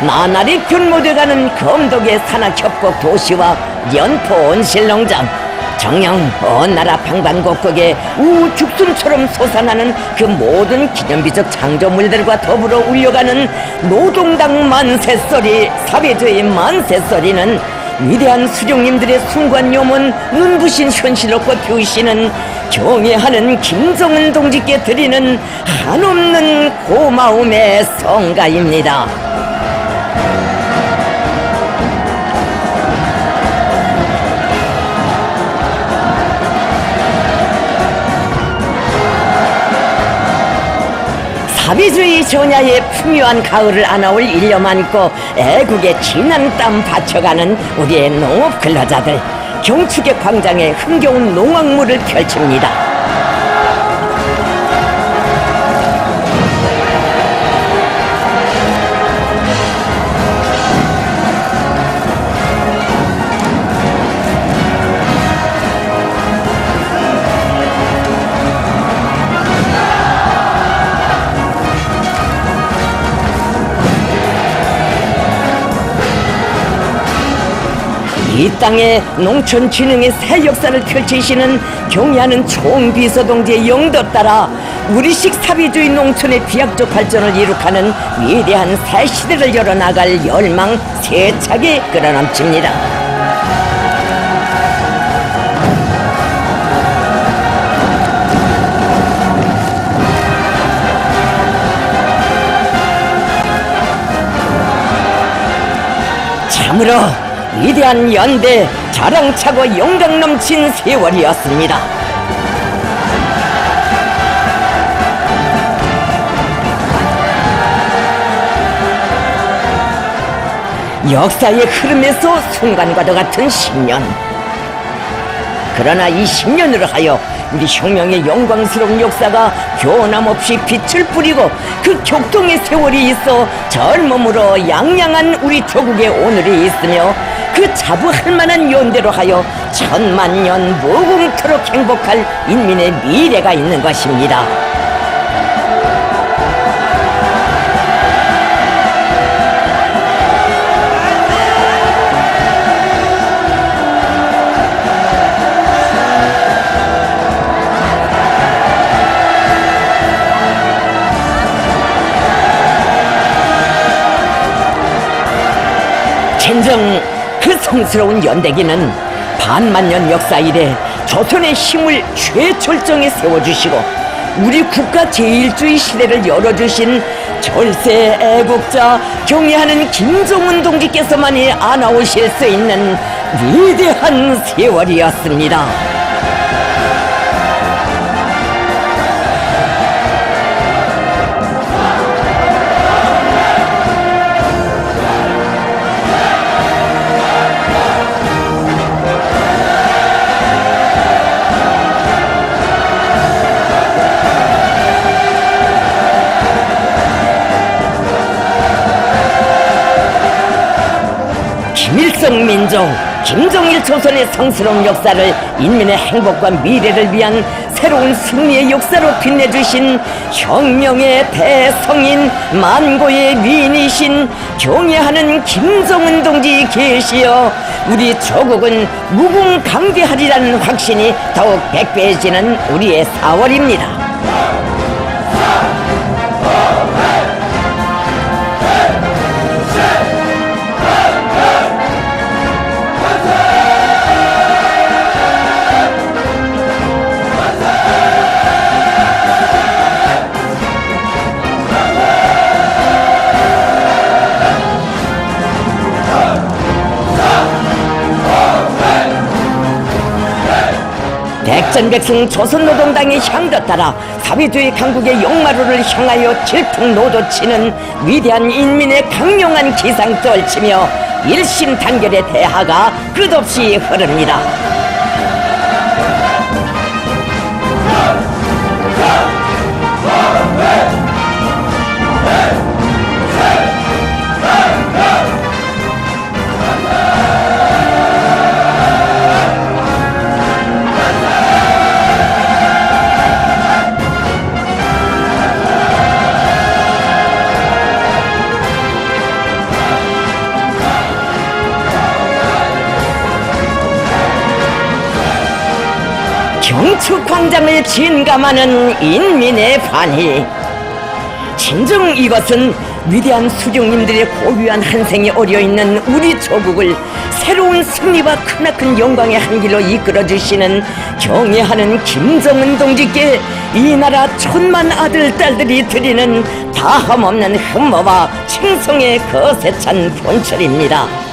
나날이 균모돼가는 검독의 산악협곡 도시와 연포 온실농장, 정녕 먼 나라 방방곡곡에 우죽순처럼 솟아나는 그 모든 기념비적 창조물들과 더불어 울려가는 노동당 만세소리, 사회주의 만세소리는 위대한 수령님들의 순관요문 눈부신 현실로 꽃피우시는 경애하는 김정은 동지께 드리는 한없는 고마움의 성가입니다. 사비주의 전야의 풍요한 가을을 안아올 일념 안고 애국의 진한 땀 바쳐가는 우리의 농업 근로자들, 경축의 광장에 흥겨운 농악물을 펼칩니다. 이 땅에 농촌진흥의 새 역사를 펼치시는 경애하는 총비서동지의 영도 따라 우리식 사비주의 농촌의 비약적 발전을 이룩하는 위대한 새 시대를 열어나갈 열망 세차게 끌어넘칩니다. 참으로 위대한 연대, 자랑차고 영광 넘친 세월이었습니다. 역사의 흐름에서 순간과도 같은 10년. 그러나 이 10년으로 하여 우리 혁명의 영광스러운 역사가 변함없이 빛을 뿌리고 그 격동의 세월이 있어 젊음으로 양양한 우리 조국의 오늘이 있으며 그 자부할 만한 연대로 하여 천만년 무궁토록 행복할 인민의 미래가 있는 것입니다. 진정 그 성스러운 연대기는 반만년 역사 이래 조선의 힘을 최절정에 세워주시고 우리 국가 제1주의 시대를 열어주신 절세 애국자 경애하는 김정은 동지께서만이 안아오실 수 있는 위대한 세월이었습니다. 김일성 민족 김정일 조선의 성스러운 역사를 인민의 행복과 미래를 위한 새로운 승리의 역사로 빛내주신 혁명의 대성인 만고의 위인이신 경애하는 김정은 동지 계시어 우리 조국은 무궁강대하리라는 확신이 더욱 백배해지는 우리의 4월입니다. 백전백승 조선노동당의 향도 따라 사회주의 강국의 용마루를 향하여 질풍노도치는 위대한 인민의 강력한 기상 떨치며 일심단결의 대하가 끝없이 흐릅니다. 경축광장을 진감하는 인민의 환희. 진정 이것은 위대한 수령님들의 고귀한 한생에 어려있는 우리 조국을 새로운 승리와 크나큰 영광의 한길로 이끌어주시는 경애하는 김정은 동지께 이 나라 천만 아들 딸들이 드리는 다함없는 흠모와 칭송의 거세찬 본철입니다.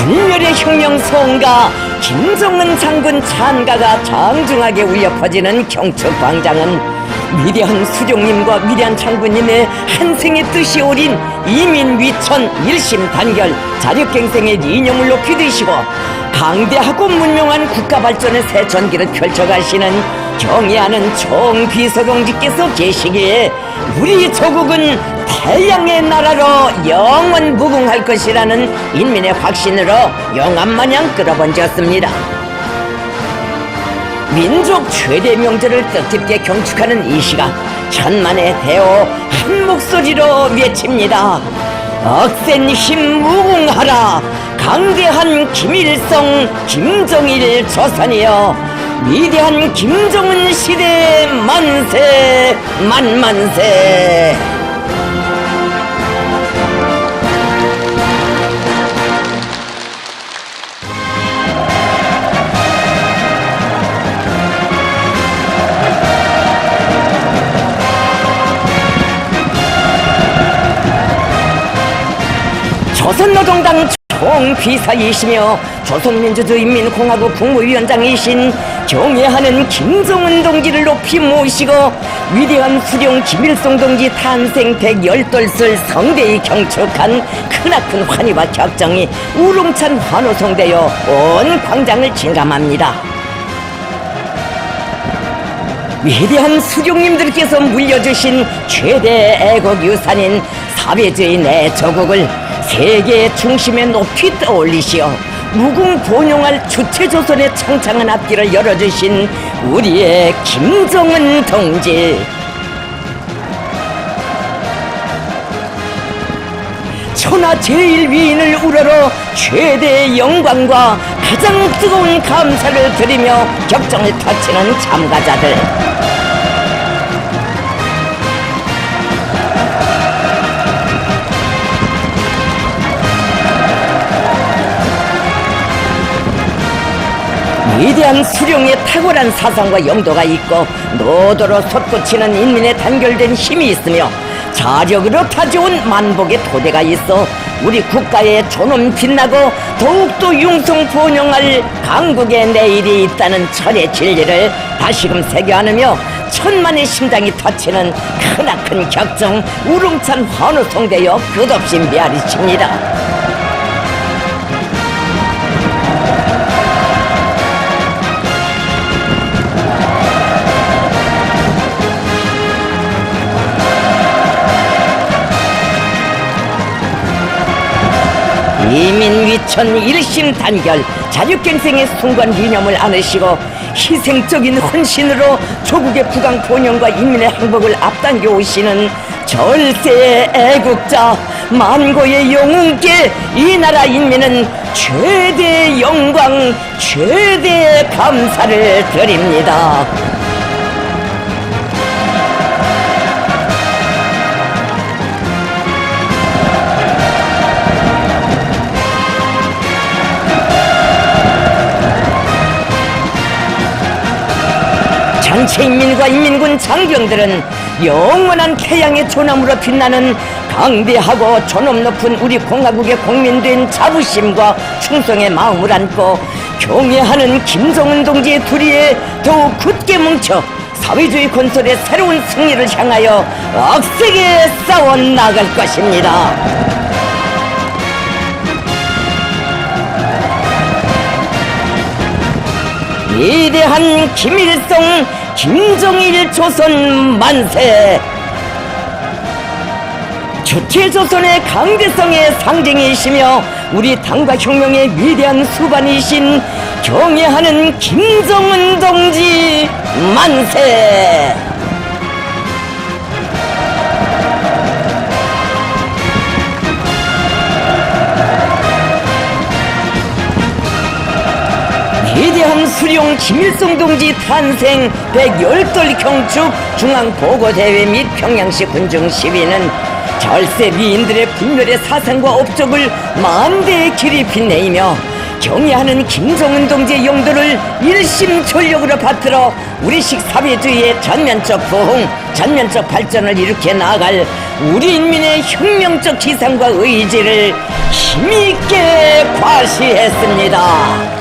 불멸의 혁명 소음과 김정은 장군 찬가가 장중하게 울려 퍼지는 경축광장은 위대한 수령님과 위대한 장군님의 한생의 뜻이 어린 이민위천 일심단결 자력갱생의 이념을 높이 드시고 강대하고 문명한 국가발전의 새 전기를 펼쳐가시는 경애하는 총비서동지께서 계시기에 우리 조국은 태양의 나라로 영원 무궁할 것이라는 인민의 확신으로 영암마냥 끌어번졌습니다. 민족 최대 명절을 뜻깊게 경축하는 이 시각, 천만의 대호 한 목소리로 외칩니다. 억센 힘 무궁하라. 강대한 김일성 김정일 조선이여, 위대한 김정은 시대 만세 만만세. 조선노동당 총비서이시며 조선민주주의인민공화국 국무위원장이신 경애하는 김정은 동지를 높이 모시고 위대한 수령 김일성 동지 탄생 110돌을 성대히 경축한 크나큰 환희와 격정이 우렁찬 환호성되어 온 광장을 진감합니다. 위대한 수령님들께서 물려주신 최대 애국 유산인 사회주의 내 조국을 세계의 중심에 높이 떠올리시어 무궁본용할 주체조선의 창창한 앞길을 열어주신 우리의 김정은 동지. 천하 제일위인을 우러러 최대의 영광과 가장 뜨거운 감사를 드리며 격정을 터치는 참가자들. 위대한 수령의 탁월한 사상과 영도가 있고 노도로 솟구치는 인민의 단결된 힘이 있으며 자력으로 타져온 만복의 토대가 있어 우리 국가의 존엄 빛나고 더욱더 융성번영할 강국의 내일이 있다는 철의 진리를 다시금 새겨 안으며 천만의 심장이 터치는 크나큰 격정 우렁찬 환호성대여 끝없이 메아리칩니다. 이민위천 일심단결 자주갱생의 순간 이념을 안으시고 희생적인 헌신으로 조국의 부강 번영과 인민의 행복을 앞당겨 오시는 절세의 애국자 만고의 영웅께 이 나라 인민은 최대의 영광 최대의 감사를 드립니다. 전체 인민과 인민군 장병들은 영원한 태양의 존함으로 빛나는 강대하고 존엄 높은 우리 공화국의 공민된 자부심과 충성의 마음을 안고 경애하는 김정은 동지의 둘이에 더욱 굳게 뭉쳐 사회주의 건설의 새로운 승리를 향하여 억세게 싸워 나갈 것입니다. 위대한 김일성 김정일 조선 만세. 주체조선의 강대성의 상징이시며 우리 당과 혁명의 위대한 수반이신 경애하는 김정은 동지 만세. 위대한 수령 김일성 동지 탄생 110돌 경축 중앙보고대회 및 평양시 군중 시위는 절세 미인들의 분별의 사상과 업적을 만대의 길이 빛내이며 경애하는 김정은 동지의 용도를 일심전력으로 받들어 우리식 사회주의의 전면적 부흥, 전면적 발전을 일으켜 나아갈 우리 인민의 혁명적 기상과 의지를 힘있게 과시했습니다.